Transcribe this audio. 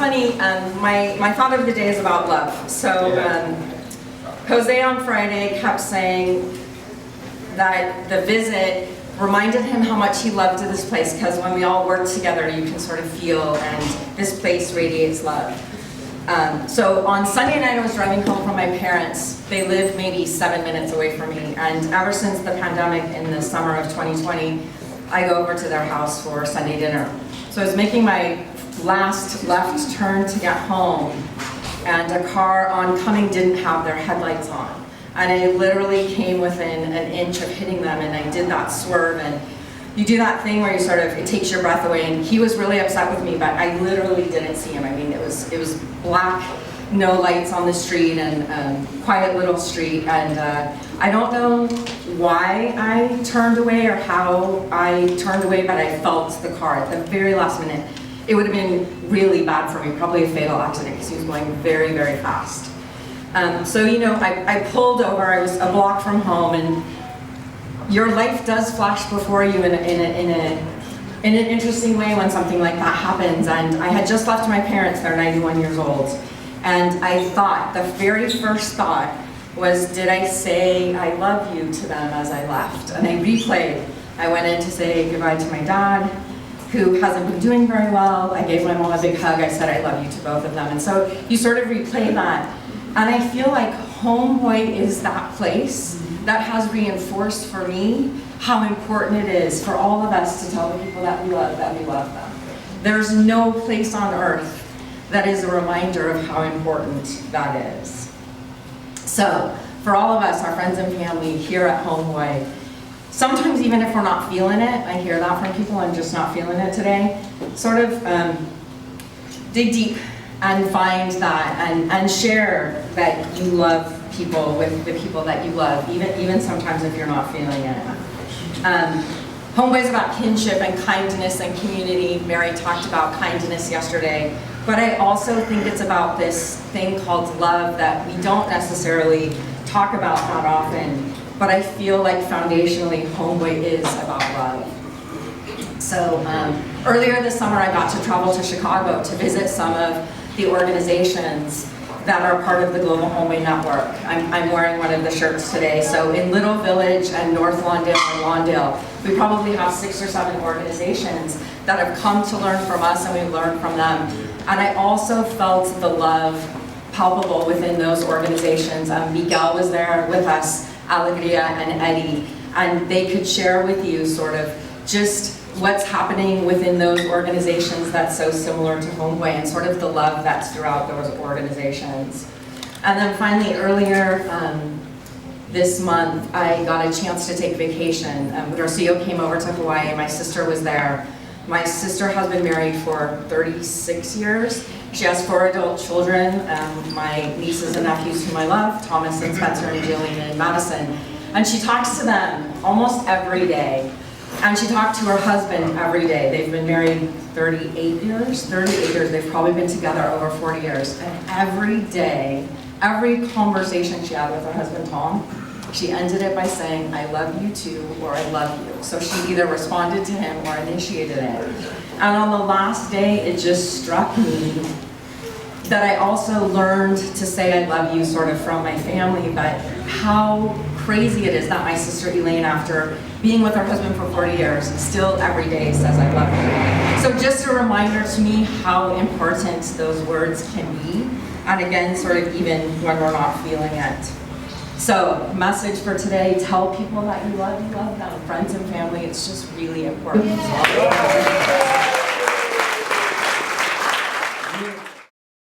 funny. My thought of the day is about love. So Jose on Friday kept saying that the visit reminded him how much he loved this place, because when we all work together, you can sort of feel, and this place radiates love. So on Sunday night, I was driving home from my parents. They live maybe 7 minutes away from me, and ever since the pandemic in the summer of 2020, I go over to their house for Sunday dinner. So I was making my last left turn to get home, and a car oncoming didn't have their headlights on. And I literally came within an inch of hitting them, and I did that swerve, and you do that thing where you sort of, it takes your breath away, and he was really upset with me, but I literally didn't see him. I mean, it was black, no lights on the street, and quiet little street, and I don't know why I turned away or how I turned away, but I felt the car at the very last minute. It would have been really bad for me, probably a fatal accident, because he was going very, very fast. So, you know, I pulled over. I was a block from home, and your life does flash before you in an interesting way when something like that happens. And I had just left my parents. They're 91 years old. And I thought, the very first thought was, did I say I love you to them as I left? And I replayed. I went in to say goodbye to my dad, who hasn't been doing very well. I gave my mom a big hug. I said I love you to both of them. And so you sort of replay that. And I feel like Homeboy is that place that has reinforced for me how important it is for all of us to tell the people that we love them. There's no place on earth that is a reminder of how important that is. So for all of us, our friends and family here at Homeboy, sometimes even if we're not feeling it, I hear that from people, I'm just not feeling it today, sort of dig deep and find that, and share that you love people with the people that you love, even sometimes if you're not feeling it. Homeboy is about kinship and kindness and community. Mary talked about kindness yesterday, but I also think it's about this thing called love that we don't necessarily talk about that often, but I feel like foundationally Homeboy is about love. So earlier this summer I got to travel to Chicago to visit some of the organizations that are part of the Global Homeboy Network. I'm wearing one of the shirts today. So in Little Village and North Lawndale and Lawndale, we probably have 6 or 7 organizations that have come to learn from us, and we learn from them. And I also felt the love palpable within those organizations. Miguel was there with us, Alegria and Eddie, and they could share with you sort of just what's happening within those organizations that's so similar to Homeboy, and sort of the love that's throughout those organizations. And then finally, earlier this month, I got a chance to take vacation. Rocio came over to Hawaii. My sister was there. My sister has been married for 36 years. She has 4 adult children, my nieces and nephews whom I love, Thomas and Spencer and Jillian and Madison. And she talks to them almost every day. And she talked to her husband every day. They've been married 38 years. They've probably been together over 40 years. And every day, every conversation she had with her husband, Tom, she ended it by saying, I love you too, or I love you. So she either responded to him or initiated it. And on the last day, it just struck me that I also learned to say I love you sort of from my family, but how crazy it is that my sister Elaine, after being with her husband for 40 years, still every day says I love you. So just a reminder to me how important those words can be, and again, sort of even when we're not feeling it. So, message for today, tell people that you love them, friends and family, it's just really important.